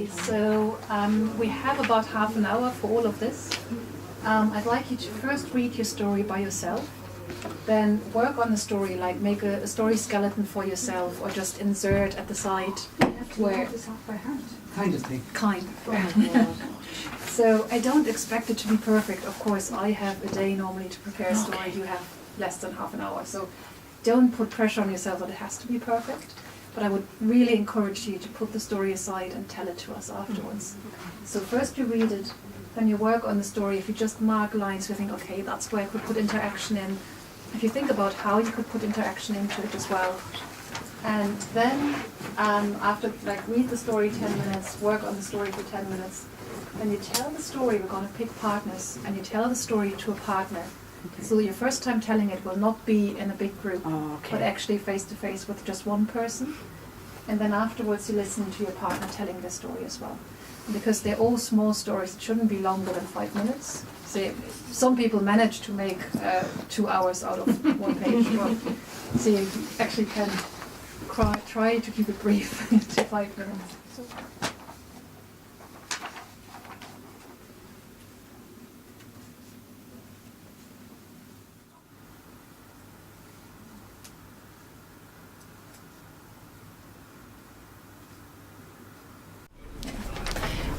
Okay, so we have about half an hour for all of this. I'd like you to first read your story by yourself, then work on the story, like make a story skeleton for yourself, or just insert at the side where this off by hand. Kind of thing. kind. So I don't expect it to be perfect. Of course, I have a day normally to prepare a story. You have less than half an hour, so don't put pressure on yourself that it has to be perfect. But I would really encourage you to put the story aside and tell it to us afterwards. So first you read it, then you work on the story. If you just mark lines, you think, okay, that's where I could put interaction in. If you think about how you could put interaction into it as well. And then after, like, read the story 10 minutes, work on the story for 10 minutes, then you tell the story. We're going to pick partners, and you tell the story to a partner. Okay. So your first time telling it will not be in a big group, but actually face to face with just one person. And then afterwards you listen to your partner telling the story as well. And because they're all small stories, it shouldn't be longer than 5 minutes. So some people manage to make 2 hours out of one page. So you actually can try to keep it brief to 5 minutes. So.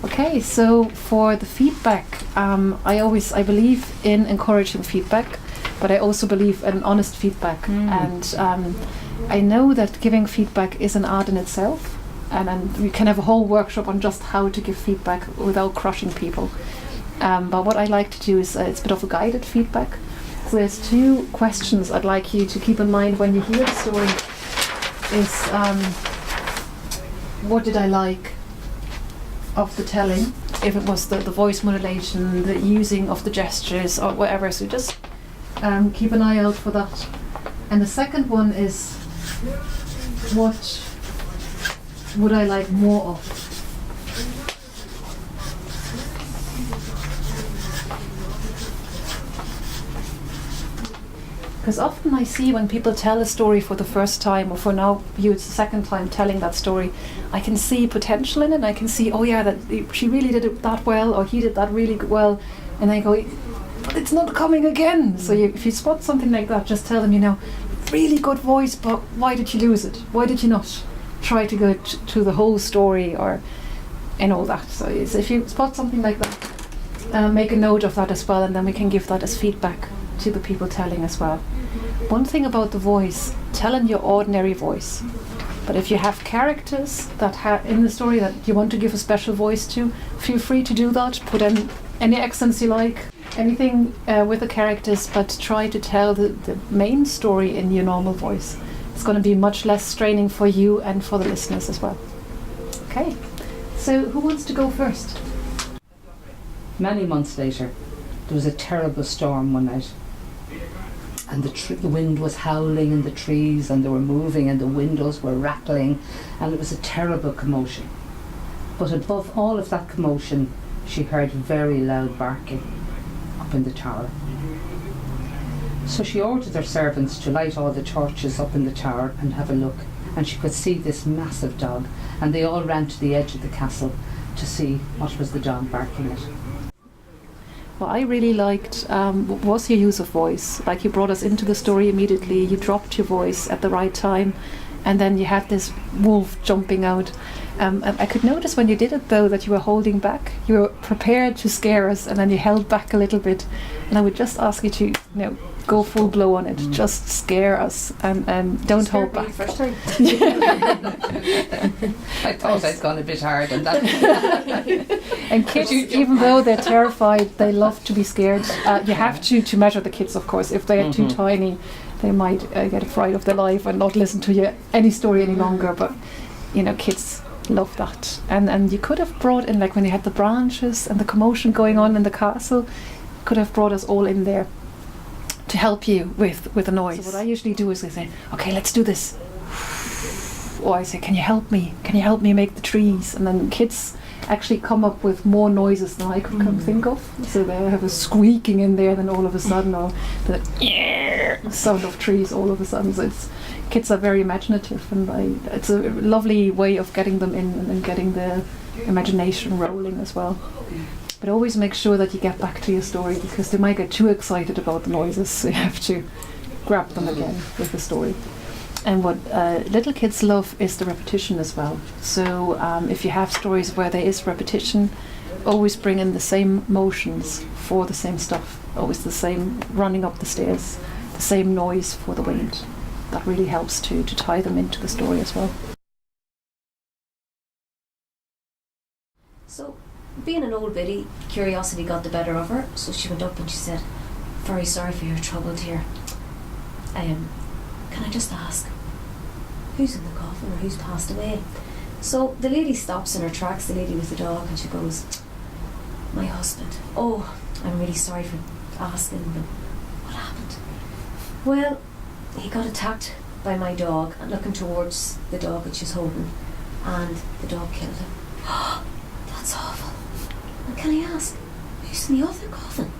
Okay, so for the feedback, I believe in encouraging feedback, but I also believe in honest feedback. And I know that giving feedback is an art in itself, and we can have a whole workshop on just how to give feedback without crushing people. But what I like to do is it's a bit of a guided feedback. So there's 2 questions I'd like you to keep in mind when you hear the story. Is what did I like of the telling, if it was the voice modulation, the using of the gestures or whatever, so just keep an eye out for that. And the second one is, what would I like more of? Because often I see when people tell a story for the first time, or for now you it's the second time telling that story, I can see potential in it, and I can see, oh yeah, that she really did it that well, or he did that really well, and I go, but it's not coming again. So if you spot something like that, just tell them, really good voice, but why did you lose it? Why did you not try to go to the whole story, and all that? So if you spot something like that, make a note of that as well, and then we can give that as feedback to the people telling as well. One thing about the voice, tell in your ordinary voice. But if you have characters that in the story that you want to give a special voice to, feel free to do that. Put in any accents you like, anything with the characters, but try to tell the main story in your normal voice. It's going to be much less straining for you and for the listeners as well. Okay, so who wants to go first? Many months later, there was a terrible storm one night. And the wind was howling in the trees, and they were moving, and the windows were rattling, and it was a terrible commotion. But above all of that commotion, she heard very loud barking up in the tower. So she ordered her servants to light all the torches up in the tower and have a look, and she could see this massive dog, and they all ran to the edge of the castle to see what was the dog barking at. What I really liked was your use of voice. Like, you brought us into the story immediately, you dropped your voice at the right time, and then you had this wolf jumping out. I could notice when you did it though that you were holding back. You were prepared to scare us, and then you held back a little bit. And I would just ask you to go full blow on it. Just scare us, and don't hold back. First time. I thought I'd gone a bit hard on that. And kids, even though they're terrified, they love to be scared. You have to measure the kids, of course. If they're too tiny, they might get a fright of their life and not listen to any story any longer. But kids love that. And you could have brought in, like when you had the branches and the commotion going on in the castle, could have brought us all in there to help you with the noise. So what I usually do is I say, okay, let's do this. Or I say, can you help me? Can you help me make the trees? And then kids actually come up with more noises than I could think of. So they have a squeaking in there, then all of a sudden, or the sound of trees all of a sudden. So kids are very imaginative, and it's a lovely way of getting them in and getting the imagination rolling as well. But always make sure that you get back to your story, because they might get too excited about the noises, so you have to grab them again with the story. And what little kids love is the repetition as well. So if you have stories where there is repetition, always bring in the same motions for the same stuff. Always the same running up the stairs, the same noise for the wind. That really helps to tie them into the story as well. So, being an old biddy, curiosity got the better of her, so she went up and she said, "Very sorry for your trouble, dear. Can I just ask, who's in the coffin or who's passed away?" So the lady stops in her tracks, the lady with the dog, and she goes, "My husband. Oh, I'm really sorry for asking, but what happened?" "Well, he got attacked by my dog and looking towards the dog that she's holding, and the dog killed him." "That's awful. And can I ask, who's in the other coffin?"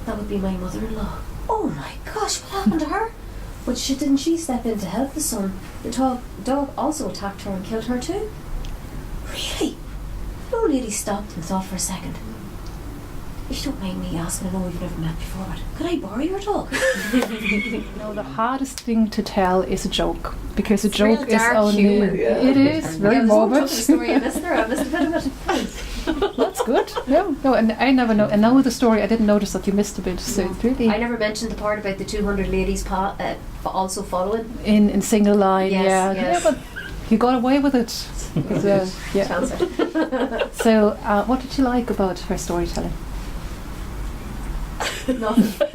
"That would be my mother-in-law." "Oh my gosh, what happened to her?" "But didn't she step in to help the son? The dog also attacked her and killed her too." "Really?" The old lady stopped and thought for a second. "If you don't mind me asking, I know we've never met before, but could I borrow your dog?" No, the hardest thing to tell is a joke, because a It's real joke is dark only humour. it is very Yeah, morbid. there's one story I missed there. I missed a bit of it. That's good. No, and I never know. And now with the story, I didn't notice that you missed a bit. So it's really I never mentioned the part about the 200 ladies also following. in single line. Yes, yeah, yes. yeah, but you got away with it. Yeah. Chance it. So, what did you like about her storytelling? Nothing.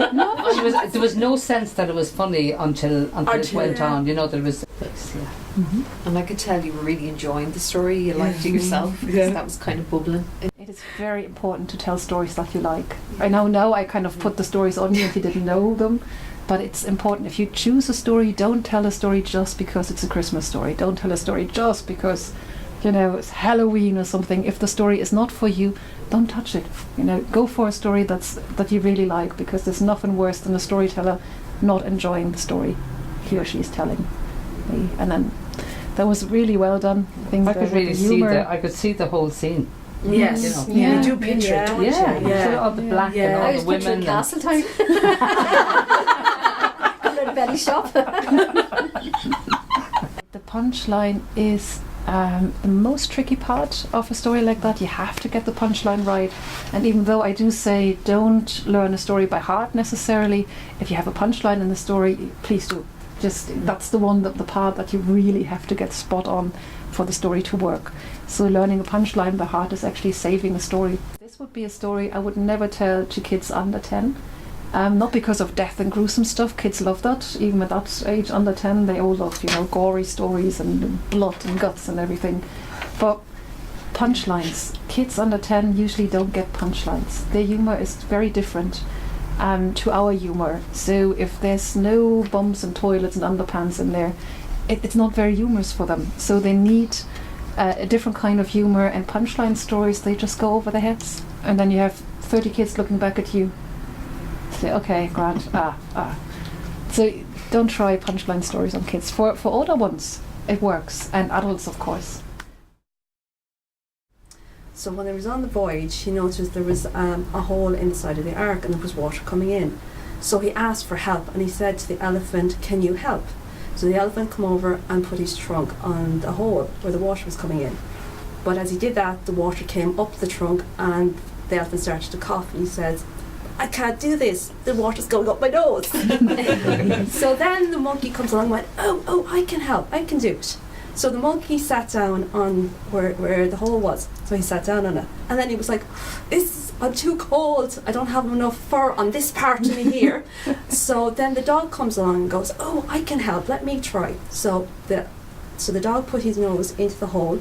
There was no sense that it was funny until it went on. You know, there was. And I could tell you were really enjoying the story. You liked it yourself because that was kind of bubbling. It is very important to tell stories that you like. I know now I kind of put the stories on you if you didn't know them, but it's important. If you choose a story, don't tell a story just because it's a Christmas story. Don't tell a story just because, you know, it's Halloween or something. If the story is not for you, don't touch it. You know, go for a story that you really like, because there's nothing worse than a storyteller not enjoying the story he or she is telling. And then that was really well done. I could really see I could see the whole scene. Yes, You know. Yeah. you do picture it, don't you? Yeah. All the black and I all was the picturing women. castle time. Coming out of Betty shop. The punchline is the most tricky part of a story like that. You have to get the punchline right. And even though I do say don't learn a story by heart necessarily, if you have a punchline in the story, please do. That's the part that you really have to get spot on for the story to work. So learning a punchline by heart is actually saving a story. This would be a story I would never tell to kids under 10. Not because of death and gruesome stuff. Kids love that. Even at that age, under 10, they all love, gory stories and blood and guts and everything. But punchlines, kids under 10 usually don't get punchlines. Their humour is very different to our humour. So if there's no bums and toilets and underpants in there, it's not very humorous for them. So they need a different kind of humour, and punchline stories, they just go over their heads. And then you have 30 kids looking back at you. Say, okay, grand, So don't try punchline stories on kids. For older ones, it works, and adults, of course. So when he was on the voyage, he noticed there was a hole in the side of the ark and there was water coming in. So he asked for help, and he said to the elephant, "Can you help?" So the elephant came over and put his trunk on the hole where the water was coming in. But as he did that, the water came up the trunk and the elephant started to cough, and he said, "I can't do this, the water's going up my nose." So then the monkey comes along and went, oh, I can help, I can do it. So the monkey sat down on where the hole was. So he sat down on it. And then he was like, I'm too cold, I don't have enough fur on this part of me here. So then the dog comes along and goes, "Oh, I can help, let me try." So the dog put his nose into the hole,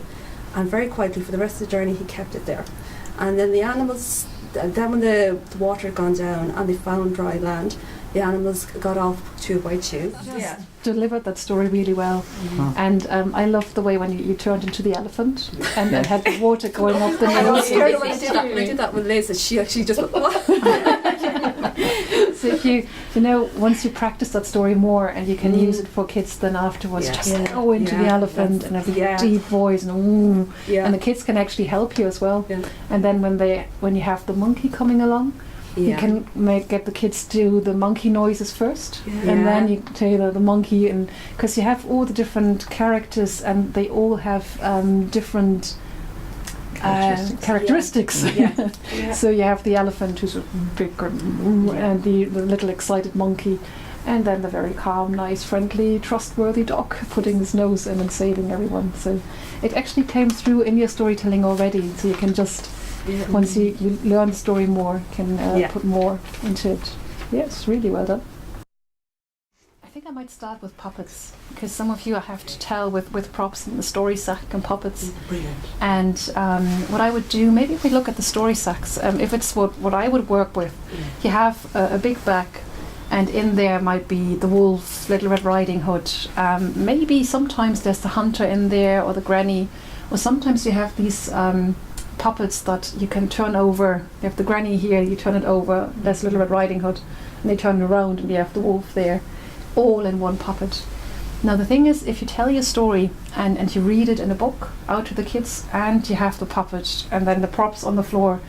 and very quietly for the rest of the journey he kept it there. And then the animals, then when the water had gone down and they found dry land, the animals got off two by two. Yeah. Delivered that story really well. Mm-hmm. And I loved the way when you turned into the elephant and had the water going off the I was nose. scared when I did that with Liz, and she actually just went, "What?" So if once you practice that story more and you can use it for kids, then afterwards Yes. just go into the elephant and have a deep voice and and the kids can actually help you as well. Yeah. And then when you have the monkey coming along, you can get the kids do the monkey noises first, and then you tailor the monkey, and because you have all the different characters and they all have different characteristics. So you have the elephant who's a big and the little excited monkey, and then the very calm, nice, friendly, trustworthy dog putting his nose in and saving everyone. So it actually came through in your storytelling already, so you can just once you learn the story more, can put more into it. Yes, really well done. I think I might start with puppets, because some of you I have to tell with props and the story sack and puppets. Brilliant. And what I would do, maybe if we look at the story sacks, if it's what I would work with, you have a big bag, and in there might be the wolf, Little Red Riding Hood, maybe sometimes there's the hunter in there, or the granny, or sometimes you have these puppets that you can turn over. You have the granny here, you turn it over, there's Little Red Riding Hood, and they turn around and you have the wolf there, all in one puppet. Now the thing is, if you tell your story and you read it in a book out to the kids, and you have the puppet and then the props on the floor,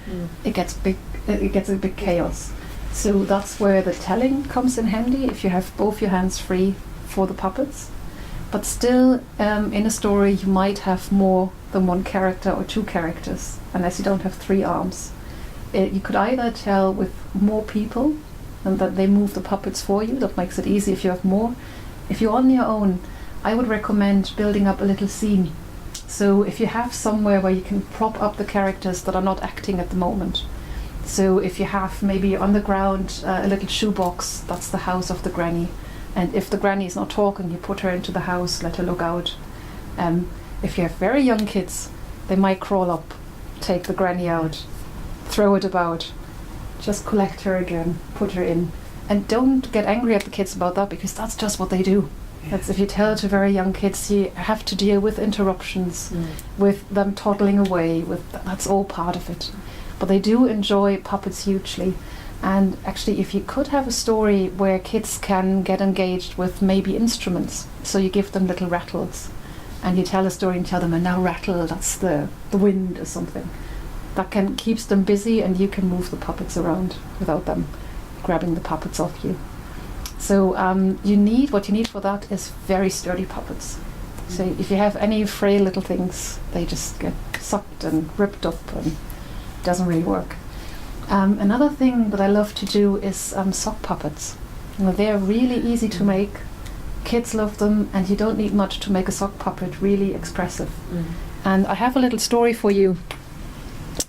it gets a big chaos. So that's where the telling comes in handy, if you have both your hands free for the puppets. But still, in a story you might have more than one character or two characters, unless you don't have three arms. You could either tell with more people and that they move the puppets for you. That makes it easy if you have more. If you're on your own, I would recommend building up a little scene. So if you have somewhere where you can prop up the characters that are not acting at the moment. So if you have maybe on the ground a little shoebox, that's the house of the granny. And if the granny is not talking, you put her into the house, let her look out. If you have very young kids, they might crawl up, take the granny out, throw it about, just collect her again, put her in. And don't get angry at the kids about that, because that's just what they do. That's, if you tell it to very young kids, you have to deal with interruptions, with them toddling away, that's all part of it. But they do enjoy puppets hugely. And actually, if you could have a story where kids can get engaged with maybe instruments, so you give them little rattles, and you tell a story and tell them, and now rattle, that's the wind or something. That keeps them busy, and you can move the puppets around without them grabbing the puppets off you. So what you need for that is very sturdy puppets. So if you have any frail little things, they just get sucked and ripped up, and it doesn't really work. Another thing that I love to do is sock puppets. They're really easy to make. Kids love them, and you don't need much to make a sock puppet really expressive. And I have a little story for you,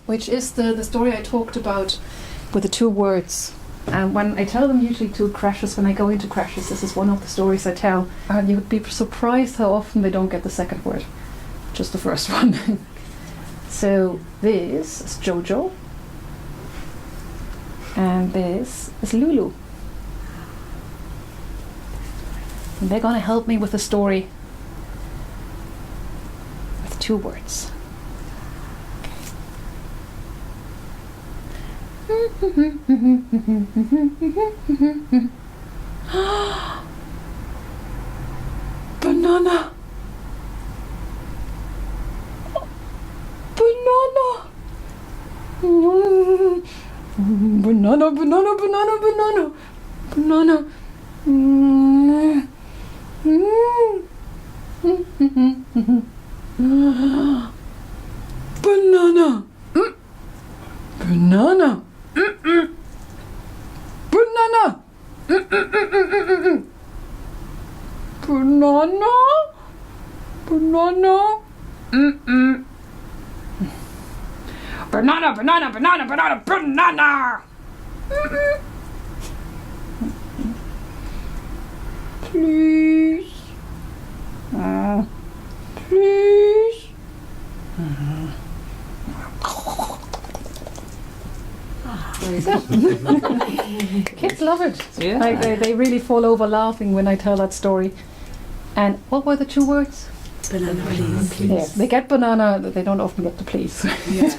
which is the story I talked about with the two words. And when I tell them usually to crashes, when I go into crashes, this is one of the stories I tell. And you would be surprised how often they don't get the second word, just the first one. So this is Jojo. And this is Lulu. And they're going to help me with a story with two words. Banana. Banana. Banana, banana, banana, banana, banana. Banana. Banana. Banana. Banana. Banana. Banana, banana, banana, banana, banana. Please. Please. Kids love it. Yeah. Like they really fall over laughing when I tell that story. And what were the two words? Banana, please. Yeah, they get banana, they don't often get the please. Yeah.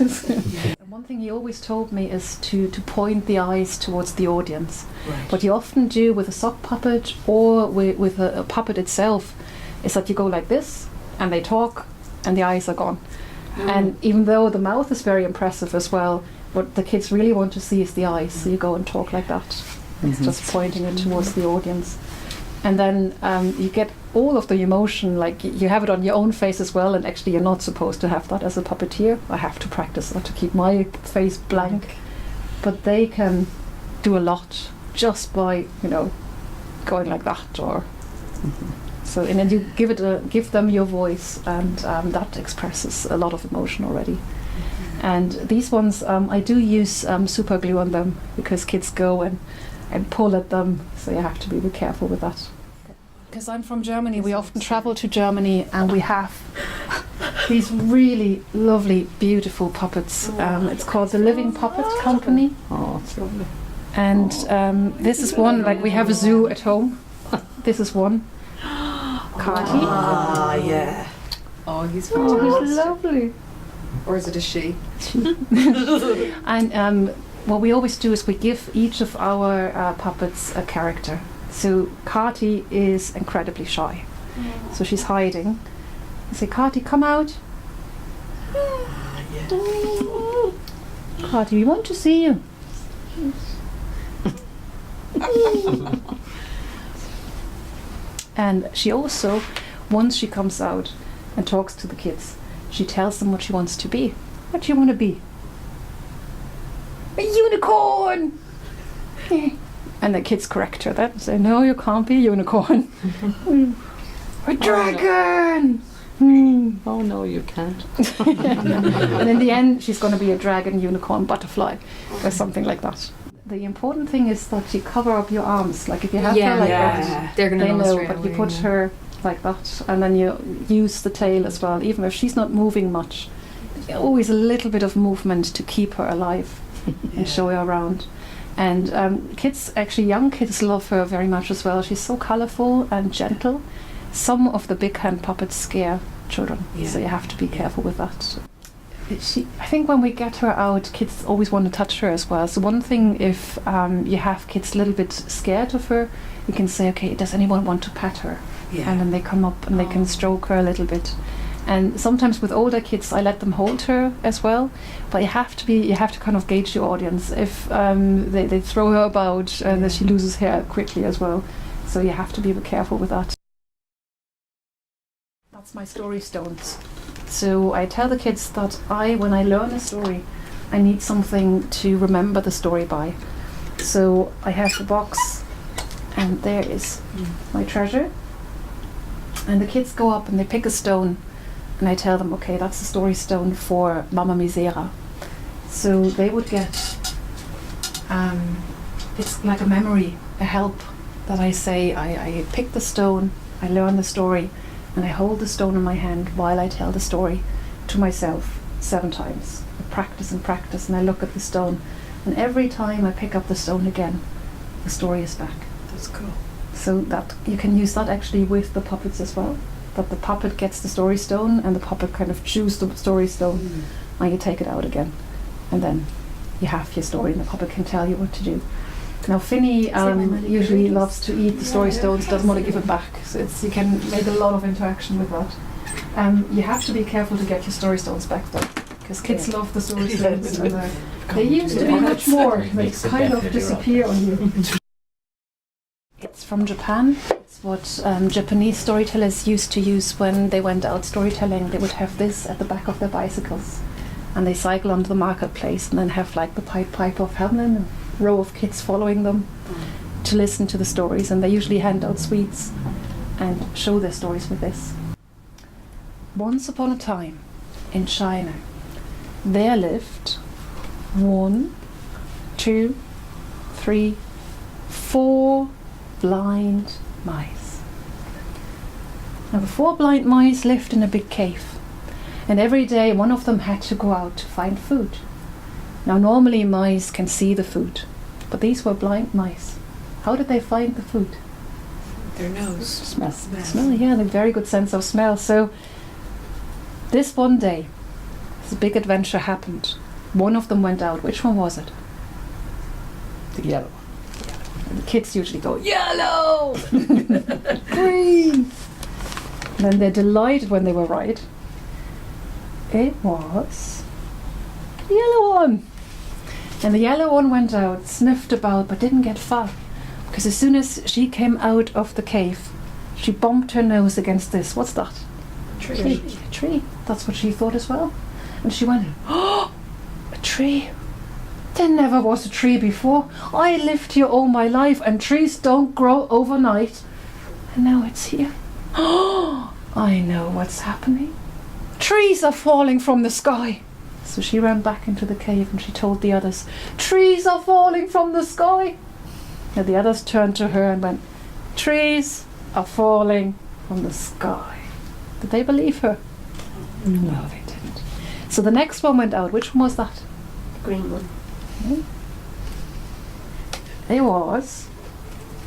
And one thing he always told me is to point the eyes towards the audience. Right. What you often do with a sock puppet or with a puppet itself is that you go like this and they talk and the eyes are gone. And even though the mouth is very impressive as well, what the kids really want to see is the eyes. So you go and talk like that. It's just pointing it towards the audience. And then you get all of the emotion, like you have it on your own face as well, and actually you're not supposed to have that as a puppeteer. I have to practice that to keep my face blank. But they can do a lot just by, going like that or... So, and then you give them your voice, and that expresses a lot of emotion already. And these ones, I do use super glue on them because kids go and pull at them, so you have to be careful with that. Because I'm from Germany, we often travel to Germany and we have these really lovely, beautiful puppets. It's called the Living Puppet Company. Oh, it's lovely. And this is one, like we have a zoo at home. This is one. Carty. Ah, yeah. Oh, he's Oh, fantastic. he's lovely. Or is it a she? And what we always do is we give each of our puppets a character. So Carty is incredibly shy. So she's hiding. I say, Carty, come out. Carty, we want to see you. And she also, once she comes out and talks to the kids, she tells them what she wants to be. What do you want to be? A unicorn! And the kids correct her then, say, no, you can't be a unicorn. A dragon! Oh no, you can't. And in the end, she's going to be a dragon, unicorn, butterfly, or something like that. The important thing is that you cover up your arms. Like if you have her like that, They're going to they know know, straight but you away, put yeah. her like that, and then you use the tail as well. Even if she's not moving much, always a little bit of movement to keep her alive and show her around. And kids, actually young kids, love her very much as well. She's so colourful and gentle. Some of the big hand puppets scare children, so you have to be careful with that. I think when we get her out, kids always want to touch her as well. So one thing, if you have kids a little bit scared of her, you can say, okay, does anyone want to pet her? Yeah. And then they come up and they can stroke her a little bit. And sometimes with older kids, I let them hold her as well. But you have to kind of gauge your audience. If they throw her about, and then she loses hair quickly as well. So you have to be careful with that. That's my story stones. So I tell the kids that when I learn a story, I need something to remember the story by. So I have the box, and there is my treasure. And the kids go up and they pick a stone, and I tell them, okay, that's the story stone for Mama Misera. So they would get, it's like a memory, a help that I say, I pick the stone, I learn the story, and I hold the stone in my hand while I tell the story to myself 7 times. I practice and practice, and I look at the stone, and every time I pick up the stone again, the story is back. That's cool. So that you can use that actually with the puppets as well. That the puppet gets the story stone, and the puppet kind of chews the story stone, and you take it out again, and then you have your story, and the puppet can tell you what to do. Now Finny usually loves to eat the story stones, doesn't want to give it back, so you can make a lot of interaction with that. You have to be careful to get your story stones back though, because kids love the story stones, and they used to be much more. They kind of disappear on you. It's from Japan. It's what Japanese storytellers used to use when they went out storytelling. They would have this at the back of their bicycles, and they cycle onto the marketplace, and then have like the pipe of Hamlin, and a row of kids following them to listen to the stories. And they usually hand out sweets and show their stories with this. Once upon a time, in China, there lived 1, 2, 3, 4 blind mice. Now the 4 blind mice lived in a big cave, and every day one of them had to go out to find food. Now normally mice can see the food, but these were blind mice. How did they find the food? Their nose. Smell. Smell, yeah, they have a very good sense of smell. So This one day, this big adventure happened. One of them went out. Which one was it? The yellow. And the kids usually go, yellow! Green! And then they're delighted when they were right. It was the yellow one. And the yellow one went out, sniffed about, but didn't get far. Because as soon as she came out of the cave, she bumped her nose against this. What's that? Tree. A tree. That's what she thought as well. And she went, oh, a tree. There never was a tree before. I lived here all my life and trees don't grow overnight. And now it's here. Oh, I know what's happening. Trees are falling from the sky. So she ran back into the cave and she told the others, trees are falling from the sky. And the others turned to her and went, trees are falling from the sky. Did they believe her? No, they didn't. So the next one went out. Which one was that? The green one. It was.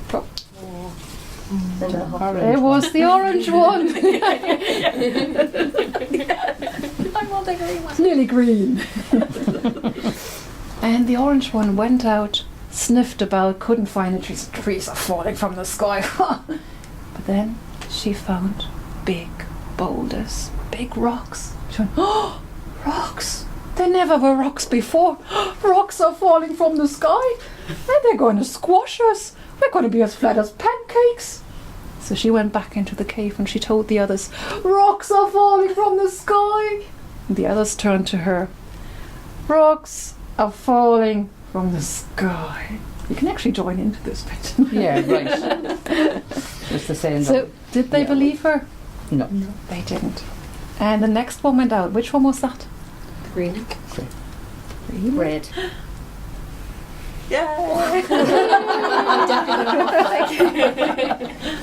The little Orange It was the orange one. I want the green one. It's nearly green. And the orange one went out, sniffed about, couldn't find the trees. Trees are falling from the sky. But then she found big boulders, big rocks. She went, oh, rocks! There never were rocks before. Rocks are falling from the sky and they're going to squash us. We're going to be as flat as pancakes. So she went back into the cave and she told the others, rocks are falling from the sky. And the others turned to her, rocks are falling from the sky. You can actually join into this bit. Yeah, right. Just the saying. So, did they believe her? No. They didn't. And the next one went out. Which one was that? Green. Green. Red.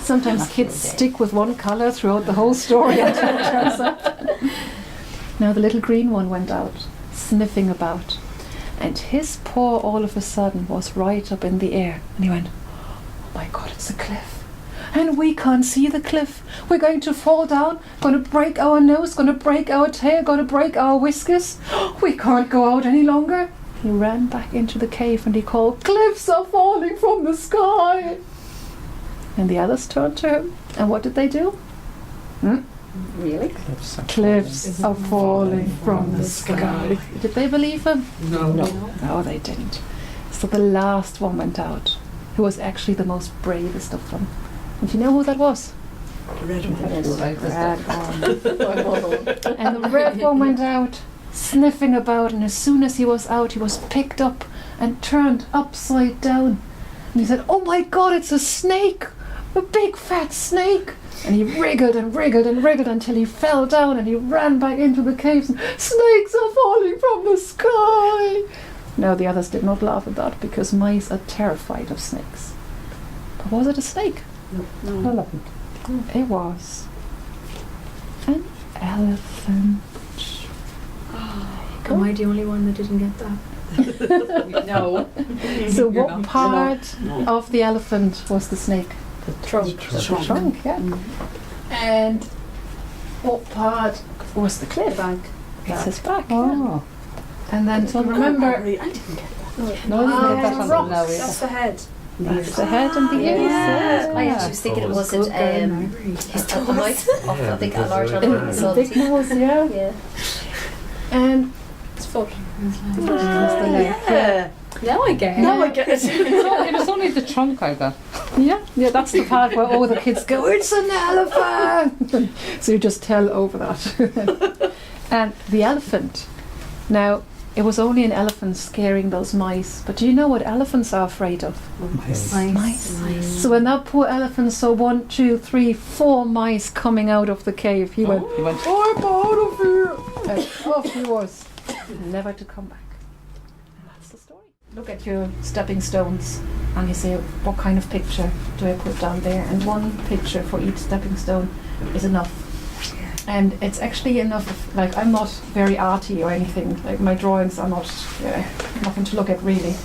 Sometimes kids stick with one colour throughout the whole story until it turns up. Now the little green one went out, sniffing about. And his paw all of a sudden was right up in the air. And he went, oh my God, it's a cliff. And we can't see the cliff. We're going to fall down, going to break our nose, going to break our tail, going to break our whiskers. We can't go out any longer. He ran back into the cave and he called, cliffs are falling from the sky. And the others turned to him. And what did they do? Really? Cliffs are falling from the sky. Did they believe him? No. No, they didn't. So the last one went out, who was actually the most bravest of them. And do you know who that was? Red one. Red one. And the red one went out, sniffing about, and as soon as he was out, he was picked up and turned upside down. And he said, oh my God, it's a snake! A big fat snake! And he wriggled and wriggled and wriggled until he fell down and he ran back into the caves and, snakes are falling from the sky! No, the others did not laugh at that because mice are terrified of snakes. But was it a snake? No. It was an elephant. Am I the only one that didn't get that? No. So You're what not. part of the elephant was the snake? The trunk. The trunk, yeah. And what part was the cliff? Back. It's his back. Oh. Yeah. And then remember, I didn't get that. No, you Ah, didn't get that rocks. one. No, That's the head. that's the head and the ears. Yeah. I Yeah. actually was thinking it Oh, was it a mice. I think a large Yeah. one. It's a big nose, yeah. Yeah. And It's foot. that's the leg. Yeah. Now I get it. Now I get it. It was only the trunk I got. Yeah, that's the part where all the kids go, it's an elephant! So you just tell over that. And the elephant. Now, it was only an elephant scaring those mice, but do you know what elephants are afraid of? Mice. So when that poor elephant saw 1, 2, 3, 4 mice coming out of the cave, he went, He went, I'm out of here! And off he was, never to come back. And that's the story. Look at your stepping stones and you say, what kind of picture do I put down there? And one picture for each stepping stone is enough. And it's actually enough, like I'm not very arty or anything, like my drawings are not nothing to look at really.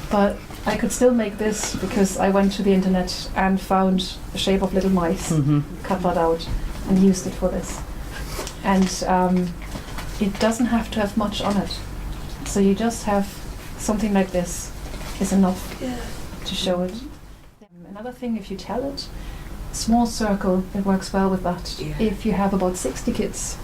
But I could still make this because I went to the internet and found the shape of little mice, cut that out and used it for this. and it doesn't have to have much on it. So you just have something like this is enough to show it. Another thing, if you tell it, small circle, it works well with that. Yeah. If you have about 60 kids,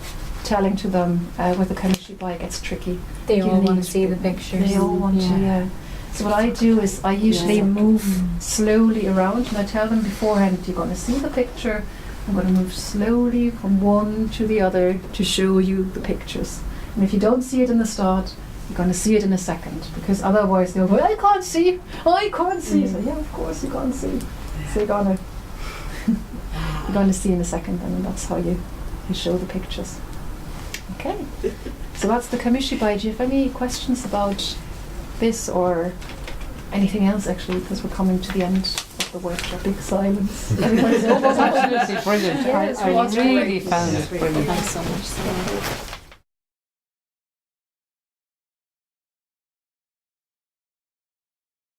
telling to them with a chemistry bike gets tricky. They You all want need to see the pictures. They all want to, yeah. So what I do is I usually move slowly around, and I tell them beforehand, you're going to see the picture, I'm going to move slowly from one to the other to show you the pictures. And if you don't see it in the start, you're going to see it in a second, because otherwise they'll go, I can't see. So yeah, of course you can't see. So you're going to see in a second, and that's how you show the pictures. Okay, so that's the Kamishibai. Do you have any questions about this or anything else, actually, because we're coming to the end of the workshop? Big silence. Everybody's It was absolutely brilliant. Yes, I it was really great. found it brilliant. Thanks so much.